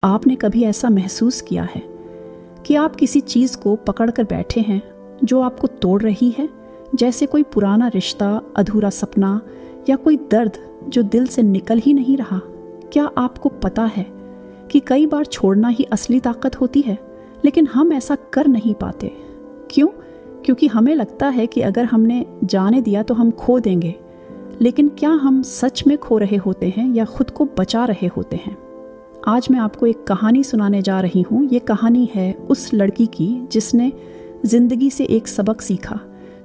आपने कभी ऐसा महसूस किया है कि आप किसी चीज़ को पकड़ कर बैठे हैं जो आपको तोड़ रही है, जैसे कोई पुराना रिश्ता, अधूरा सपना या कोई दर्द जो दिल से निकल ही नहीं रहा? क्या आपको पता है कि कई बार छोड़ना ही असली ताकत होती है, लेकिन हम ऐसा कर नहीं पाते? क्यों? क्योंकि हमें लगता है कि अगर हमने जाने दिया तो हम खो देंगे। लेकिन क्या हम सच में खो रहे होते हैं या खुद को बचा रहे होते हैं? आज मैं आपको एक कहानी सुनाने जा रही हूँ। ये कहानी है उस लड़की की जिसने ज़िंदगी से एक सबक सीखा।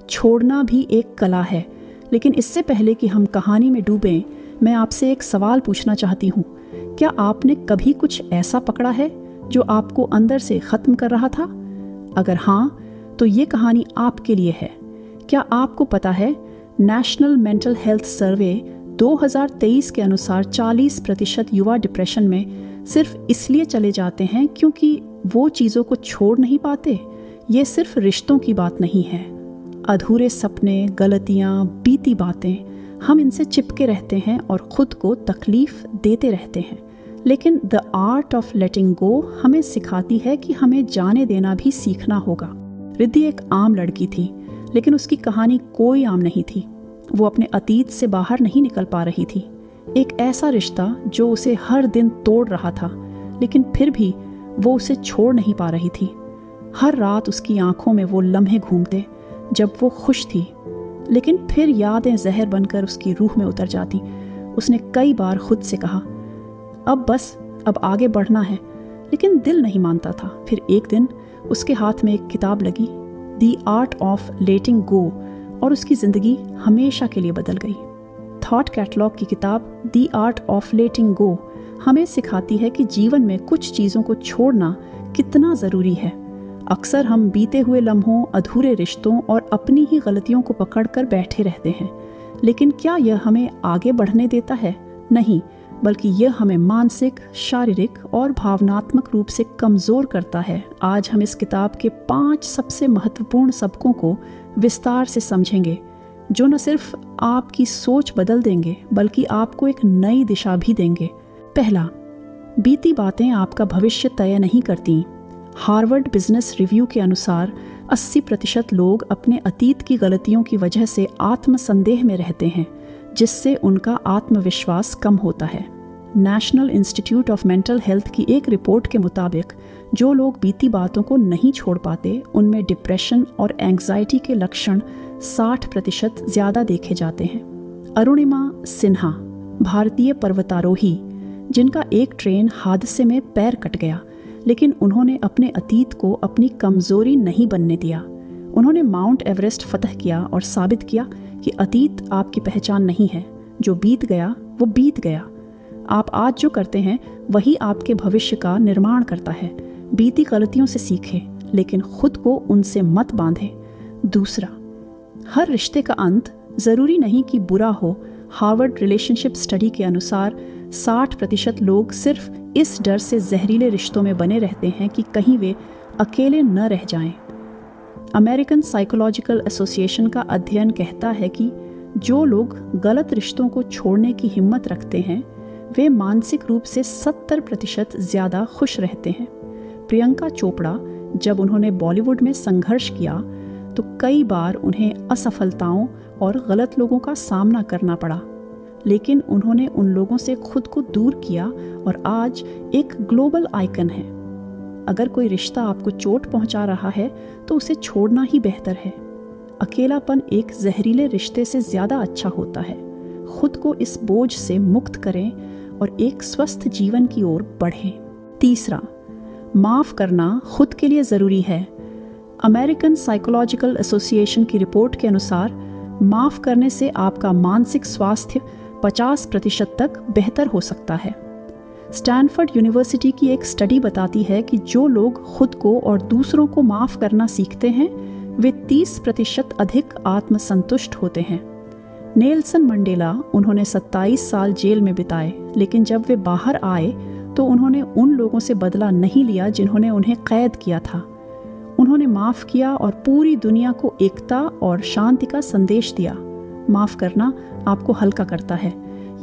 छोड़ना भी एक कला है। लेकिन इससे पहले कि हम कहानी में डूबें, मैं आपसे एक सवाल पूछना चाहती हूँ। क्या आपने कभी कुछ ऐसा पकड़ा है जो आपको अंदर से ख़त्म कर रहा था? अगर हाँ, तो ये कहानी आपके लिए है। क्या आपको पता है, नेशनल मेंटल हेल्थ सर्वे 2023 के अनुसार 40% युवा डिप्रेशन में सिर्फ इसलिए चले जाते हैं क्योंकि वो चीज़ों को छोड़ नहीं पाते। ये सिर्फ रिश्तों की बात नहीं है। अधूरे सपने, गलतियाँ, बीती बातें, हम इनसे चिपके रहते हैं और ख़ुद को तकलीफ़ देते रहते हैं। लेकिन द आर्ट ऑफ लेटिंग गो हमें सिखाती है कि हमें जाने देना भी सीखना होगा। रिद्धि एक आम लड़की थी, लेकिन उसकी कहानी कोई आम नहीं थी। वो अपने अतीत से बाहर नहीं निकल पा रही थी। एक ऐसा रिश्ता जो उसे हर दिन तोड़ रहा था, लेकिन फिर भी वो उसे छोड़ नहीं पा रही थी। हर रात उसकी आंखों में वो लम्हे घूमते जब वो खुश थी, लेकिन फिर यादें जहर बनकर उसकी रूह में उतर जाती। उसने कई बार खुद से कहा, अब बस, अब आगे बढ़ना है, लेकिन दिल नहीं मानता था। फिर एक दिन उसके हाथ में एक किताब लगी, द आर्ट ऑफ लेटिंग गो, और उसकी ज़िंदगी हमेशा के लिए बदल गई। थॉट कैटलॉग की किताब द आर्ट ऑफ लेटिंग गो हमें सिखाती है कि जीवन में कुछ चीज़ों को छोड़ना कितना ज़रूरी है। अक्सर हम बीते हुए लम्हों, अधूरे रिश्तों और अपनी ही गलतियों को पकड़कर बैठे रहते हैं। लेकिन क्या यह हमें आगे बढ़ने देता है? नहीं, बल्कि यह हमें मानसिक, शारीरिक और भावनात्मक रूप से कमज़ोर करता है। आज हम इस किताब के 5 सबसे महत्वपूर्ण सबकों को विस्तार से समझेंगे, जो न सिर्फ आपकी सोच बदल देंगे, बल्कि आपको एक नई दिशा भी देंगे। पहला, बीती बातें आपका भविष्य तय नहीं करती। हार्वर्ड बिजनेस रिव्यू के अनुसार 80% लोग अपने अतीत की गलतियों की वजह से आत्मसंदेह में रहते हैं, जिससे उनका आत्मविश्वास कम होता है। National institute of mental health की एक रिपोर्ट के मुताबिक जो लोग बीती बातों को नहीं छोड़ पाते, उनमें डिप्रेशन और एंग्जाइटी के लक्षण 60% ज़्यादा देखे जाते हैं। अरुणिमा सिन्हा, भारतीय पर्वतारोही जिनका एक ट्रेन हादसे में पैर कट गया, लेकिन उन्होंने अपने अतीत को अपनी कमज़ोरी नहीं बनने दिया। उन्होंने माउंट एवरेस्ट फतह किया और साबित किया कि अतीत आपकी पहचान नहीं है। जो बीत गया वो बीत गया। आप आज जो करते हैं वही आपके भविष्य का निर्माण करता है। बीती गलतियों से सीखें, लेकिन खुद को उनसे मत बांधें। दूसरा, हर रिश्ते का अंत ज़रूरी नहीं कि बुरा हो। हार्वर्ड रिलेशनशिप स्टडी के अनुसार 60% लोग सिर्फ इस डर से जहरीले रिश्तों में बने रहते हैं कि कहीं वे अकेले न रह जाएं। अमेरिकन साइकोलॉजिकल एसोसिएशन का अध्ययन कहता है कि जो लोग गलत रिश्तों को छोड़ने की हिम्मत रखते हैं, वे मानसिक रूप से 70% ज़्यादा खुश रहते हैं। प्रियंका चोपड़ा, जब उन्होंने बॉलीवुड में संघर्ष किया तो कई बार उन्हें असफलताओं और गलत लोगों का सामना करना पड़ा, लेकिन उन्होंने उन लोगों से खुद को दूर किया और आज एक ग्लोबल आइकन है। अगर कोई रिश्ता आपको चोट पहुंचा रहा है तो उसे छोड़ना ही बेहतर है। अकेलापन एक जहरीले रिश्ते से ज़्यादा अच्छा होता है। खुद को इस बोझ से मुक्त करें और एक स्वस्थ जीवन की ओर बढ़ें। तीसरा, माफ़ करना खुद के लिए ज़रूरी है। अमेरिकन साइकोलॉजिकल एसोसिएशन की रिपोर्ट के अनुसार माफ़ करने से आपका मानसिक स्वास्थ्य 50% तक बेहतर हो सकता है। स्टैनफोर्ड यूनिवर्सिटी की एक स्टडी बताती है कि जो लोग खुद को और दूसरों को माफ़ करना सीखते हैं, वे 30% अधिक आत्मसंतुष्ट होते हैं। नेल्सन मंडेला, उन्होंने 27 साल जेल में बिताए, लेकिन जब वे बाहर आए तो उन्होंने उन लोगों से बदला नहीं लिया जिन्होंने उन्हें कैद किया था। उन्होंने माफ़ किया और पूरी दुनिया को एकता और शांति का संदेश दिया। माफ़ करना आपको हल्का करता है।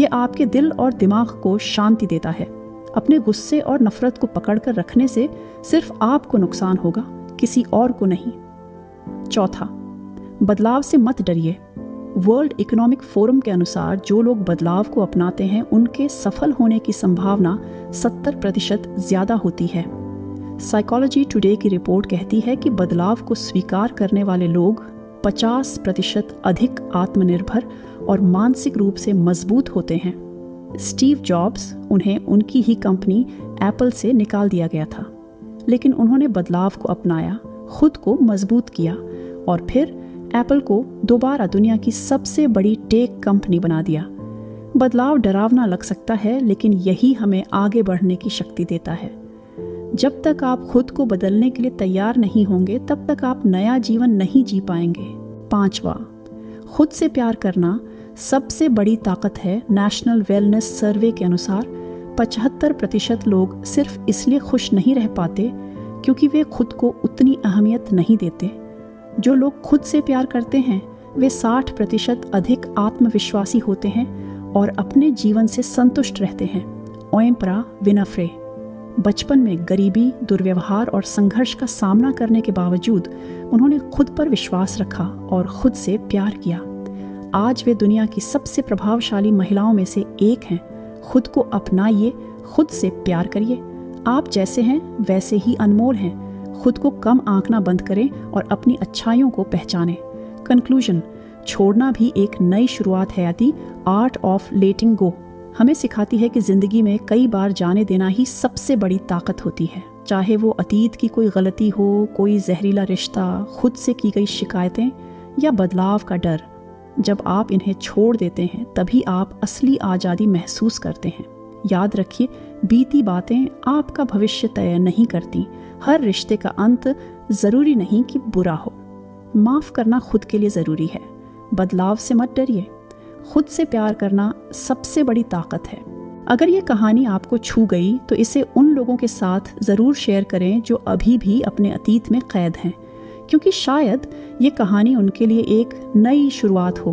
ये आपके दिल और दिमाग को शांति देता है। अपने गुस्से और नफरत को पकड़कर रखने से सिर्फ आपको नुकसान होगा, किसी और को नहीं। चौथा, बदलाव से मत डरिए। वर्ल्ड इकोनॉमिक फोरम के अनुसार जो लोग बदलाव को अपनाते हैं उनके सफल होने की संभावना 70% ज़्यादा होती है। साइकोलॉजी टुडे की रिपोर्ट कहती है कि बदलाव को स्वीकार करने वाले लोग 50% अधिक आत्मनिर्भर और मानसिक रूप से मजबूत होते हैं। स्टीव जॉब्स, उन्हें उनकी ही कंपनी एप्पल से निकाल दिया गया था, लेकिन उन्होंने बदलाव को अपनाया, खुद को मजबूत किया और फिर एप्पल को दोबारा दुनिया की सबसे बड़ी टेक कंपनी बना दिया। बदलाव डरावना लग सकता है, लेकिन यही हमें आगे बढ़ने की शक्ति देता है। जब तक आप खुद को बदलने के लिए तैयार नहीं होंगे, तब तक आप नया जीवन नहीं जी पाएंगे। पांचवा, खुद से प्यार करना सबसे बड़ी ताकत है। नेशनल वेलनेस सर्वे के अनुसार 75% लोग सिर्फ इसलिए खुश नहीं रह पाते क्योंकि वे खुद को उतनी अहमियत नहीं देते। जो लोग खुद से प्यार करते हैं वे 60% अधिक आत्मविश्वासी होते हैं और अपने जीवन से संतुष्ट रहते हैं। ओप्रा विनफ्रे बचपन में गरीबी, दुर्व्यवहार और संघर्ष का सामना करने के बावजूद उन्होंने खुद पर विश्वास रखा और खुद से प्यार किया। आज वे दुनिया की सबसे प्रभावशाली महिलाओं में से एक हैं। खुद को अपनाइए, खुद से प्यार करिए। आप जैसे हैं वैसे ही अनमोल हैं। खुद को कम आंकना बंद करें और अपनी अच्छाइयों को पहचानें। कंक्लूजन, छोड़ना भी एक नई शुरुआत है। द आर्ट ऑफ लेटिंग गो हमें सिखाती है कि जिंदगी में कई बार जाने देना ही सबसे बड़ी ताकत होती है। चाहे वो अतीत की कोई गलती हो, कोई जहरीला रिश्ता, खुद से की गई शिकायतें या बदलाव का डर। जब आप इन्हें छोड़ देते हैं तभी आप असली आज़ादी महसूस करते हैं। याद रखिए, बीती बातें आपका भविष्य तय नहीं करती। हर रिश्ते का अंत ज़रूरी नहीं कि बुरा हो। माफ़ करना खुद के लिए ज़रूरी है। बदलाव से मत डरिए। खुद से प्यार करना सबसे बड़ी ताकत है। अगर ये कहानी आपको छू गई तो इसे उन लोगों के साथ ज़रूर शेयर करें जो अभी भी अपने अतीत में कैद हैं, क्योंकि शायद ये कहानी उनके लिए एक नई शुरुआत हो।